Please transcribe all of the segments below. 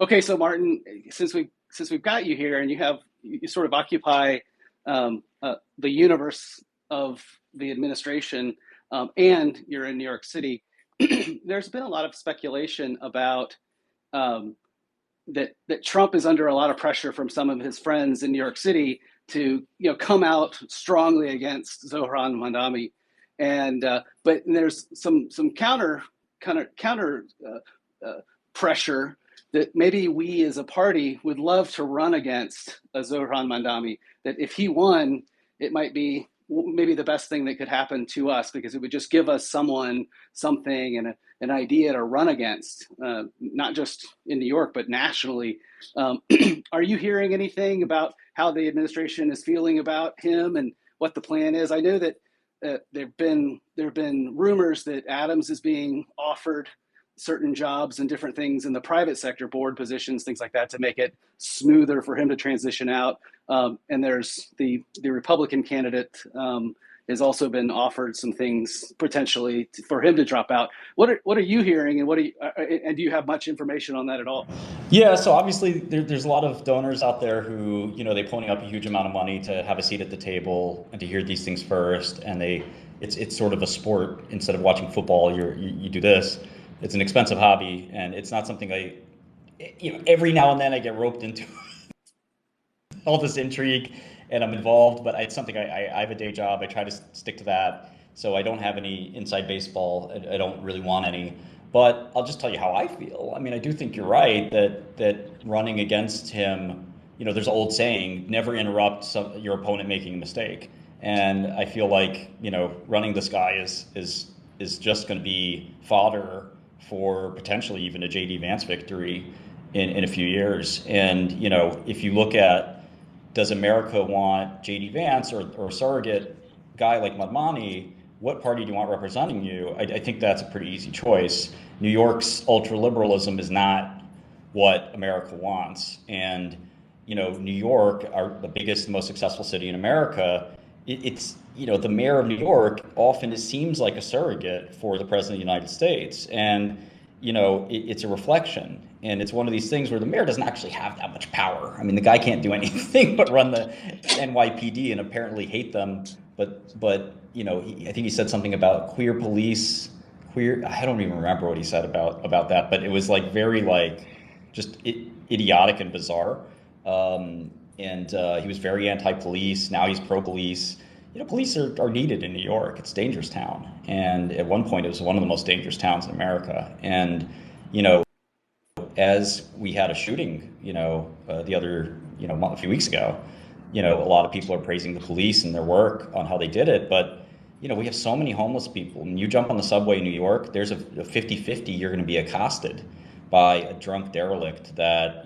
Okay, so Martin, since we've got you here, and you sort of occupy the universe of the administration, and you're in New York City, there's been a lot of speculation about um, that Trump is under a lot of pressure from some of his friends in New York City to come out strongly against Zohran Mandami, and but there's some counter pressure that maybe we as a party would love to run against a Zohran Mandami. That if he won, it might be maybe the best thing that could happen to us because it would just give us someone, something, and an idea to run against, not just in New York, but nationally. Um, are you hearing anything about how the administration is feeling about him and what the plan is? I know that there have been rumors that Adams is being offered certain jobs and different things in the private sector, board positions, things like that, to make it smoother for him to transition out. And there's the Republican candidate has also been offered some things potentially for him to drop out. What are you hearing, and and do you have much information on that at all? Yeah, so obviously there's a lot of donors out there who, they pony up a huge amount of money to have a seat at the table and to hear these things first, and it's sort of a sport. Instead of watching football, you do this. It's an expensive hobby, and it's not something every now and then I get roped into all this intrigue, and I'm involved, but it's something I have a day job. I try to stick to that. So I don't have any inside baseball. I don't really want any. But I'll just tell you how I feel. I mean, I do think you're right that running against him, there's an old saying, never interrupt your opponent making a mistake. And I feel like, running this guy is just going to be fodder for potentially even a JD Vance victory in a few years. And, if you look at, does America want JD Vance or a surrogate guy like Mamdani? What party do you want representing you? I think that's a pretty easy choice. New York's ultra liberalism is not what America wants. And, New York, the biggest, most successful city in America, it's, the mayor of New York often it seems like a surrogate for the president of the United States. And, it's a reflection. And it's one of these things where the mayor doesn't actually have that much power. I mean, the guy can't do anything but run the NYPD and apparently hate them. But I think he said something about queer police, queer. I don't even remember what he said about that, but it was like very like just idiotic and bizarre. And he was very anti-police. Now he's pro-police. Police are needed in New York. It's a dangerous town, and at one point it was one of the most dangerous towns in America. And you know, as we had a shooting, the other, a few weeks ago, a lot of people are praising the police and their work on how they did it. But, we have so many homeless people. When you jump on the subway in New York, there's a 50-50 you're going to be accosted by a drunk derelict that,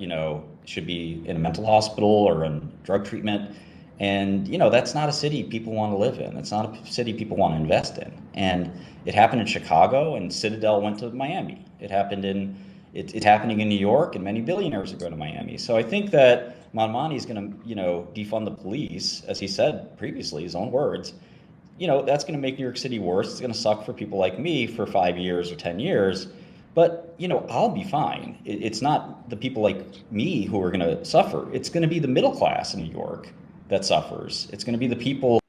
should be in a mental hospital or in drug treatment. And, that's not a city people want to live in. It's not a city people want to invest in. And it happened in Chicago, and Citadel went to Miami. It's happening in New York, and many billionaires are going to Miami. So I think that Mamdani is going to, defund the police, as he said previously, his own words. That's going to make New York City worse. It's going to suck for people like me for 5 years or 10 years. But, I'll be fine. It's not the people like me who are going to suffer. It's going to be the middle class in New York that suffers. It's going to be the people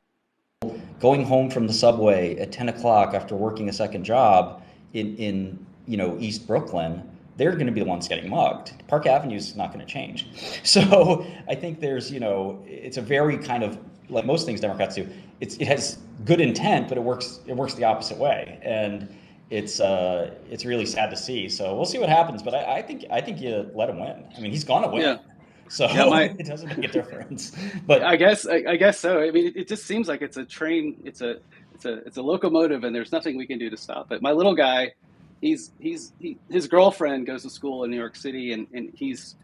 going home from the subway at 10 o'clock after working a second job in East Brooklyn. They're going to be the ones getting mugged. Park Avenue is not going to change. So I think there's, it's a very kind of, like most things Democrats do, it has good intent, but it works the opposite way. And it's really sad to see. So we'll see what happens. But I think you let him win. I mean, he's gonna Yeah, win. So yeah. it doesn't make a difference. But I guess so. I mean, it just seems like it's a train. It's a locomotive, and there's nothing we can do to stop it. My little guy, his girlfriend goes to school in New York City, and he's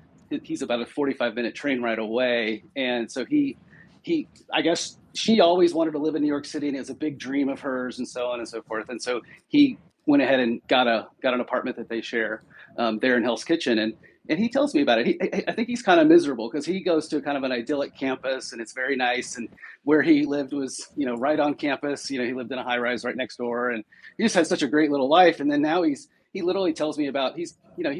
about a 45-minute train ride away, and so he I guess she always wanted to live in New York City, and it was a big dream of hers, and so on and so forth. And so he went ahead and got an apartment that they share there in Hell's Kitchen, and he tells me about it. I think he's kind of miserable because he goes to kind of an idyllic campus, and it's very nice. And where he lived was, right on campus. He lived in a high rise right next door, and he just had such a great little life. And then now he literally tells me about he's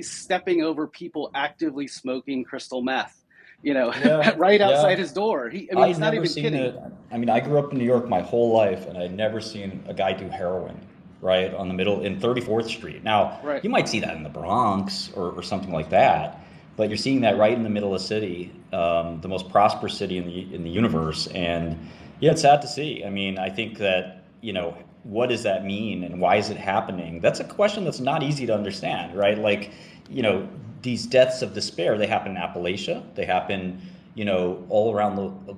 stepping over people actively smoking crystal meth, Yeah, right outside yeah. his door. I mean, I he's not never even seen kidding. it. I mean, I grew up in New York my whole life, and I'd never seen a guy do heroin, right, on the middle in 34th Street. Now, Right. you might see that in the Bronx or something like that, but you're seeing that right in the middle of the city, the most prosperous city in the universe. And yeah, it's sad to see. I mean, I think that, what does that mean and why is it happening? That's a question that's not easy to understand, right? Like, you know, these deaths of despair, they happen in Appalachia, they happen, all around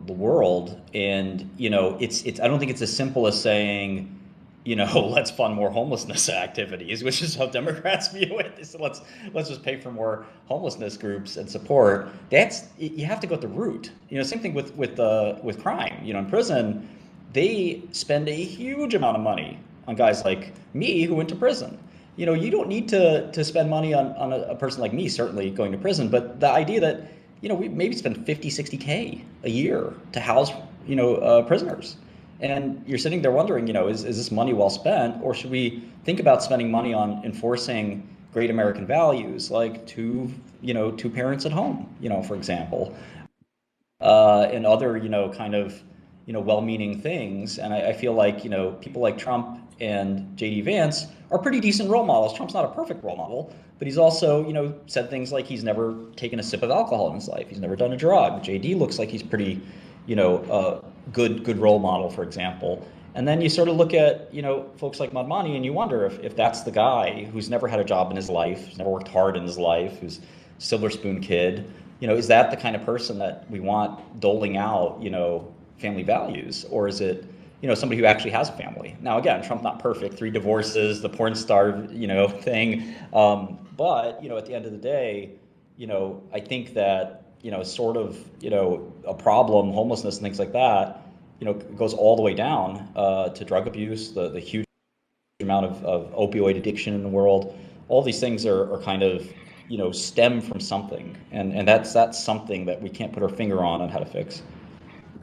the world. And, it's, I don't think it's as simple as saying, let's fund more homelessness activities, which is how Democrats view it. They said, let's just pay for more homelessness groups and support. That's, you have to go at the root. Same thing with crime. In prison, they spend a huge amount of money on guys like me who went to prison. You don't need to spend money on a person like me, certainly going to prison, but the idea that, we maybe spend 50, 60K a year to house, prisoners. And you're sitting there wondering, is this money well spent, or should we think about spending money on enforcing great American values like two parents at home, for example, and other, kind of, well-meaning things. And I feel like, people like Trump and JD Vance are pretty decent role models. Trump's not a perfect role model, but he's also, said things like he's never taken a sip of alcohol in his life. He's never done a drug. JD looks like he's pretty, good role model, for example. And then you sort of look at, folks like Mamdani, and you wonder if that's the guy who's never had a job in his life, who's never worked hard in his life, who's a silver spoon kid. Is that the kind of person that we want doling out, family values? Or is it, somebody who actually has a family? Now, again, Trump's not perfect, 3 divorces, the porn star, thing. But, at the end of the day, I think that, sort of, a problem, homelessness and things like that, goes all the way down to drug abuse, the huge amount of opioid addiction in the world. All these things are kind of, stem from something. And that's something that we can't put our finger on how to fix.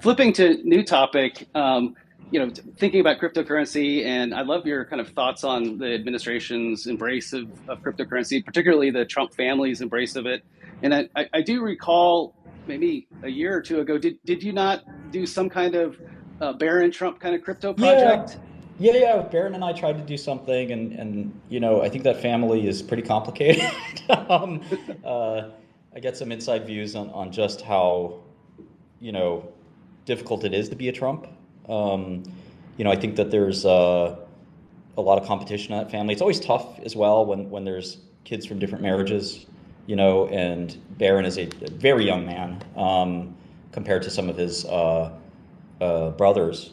Flipping to new topic, thinking about cryptocurrency, and I love your kind of thoughts on the administration's embrace of cryptocurrency, particularly the Trump family's embrace of it. And I do recall maybe a year or two ago, did you not do some kind of Barron Trump kind of crypto Yeah, project? yeah. Barron and I tried to do something, and I think that family is pretty complicated. um, uh, I get some inside views on just how, you know, difficult it is to be a Trump. Um, I think that there's a lot of competition in that family. It's always tough as well when there's kids from different marriages, and Barron is a very young man compared to some of his brothers.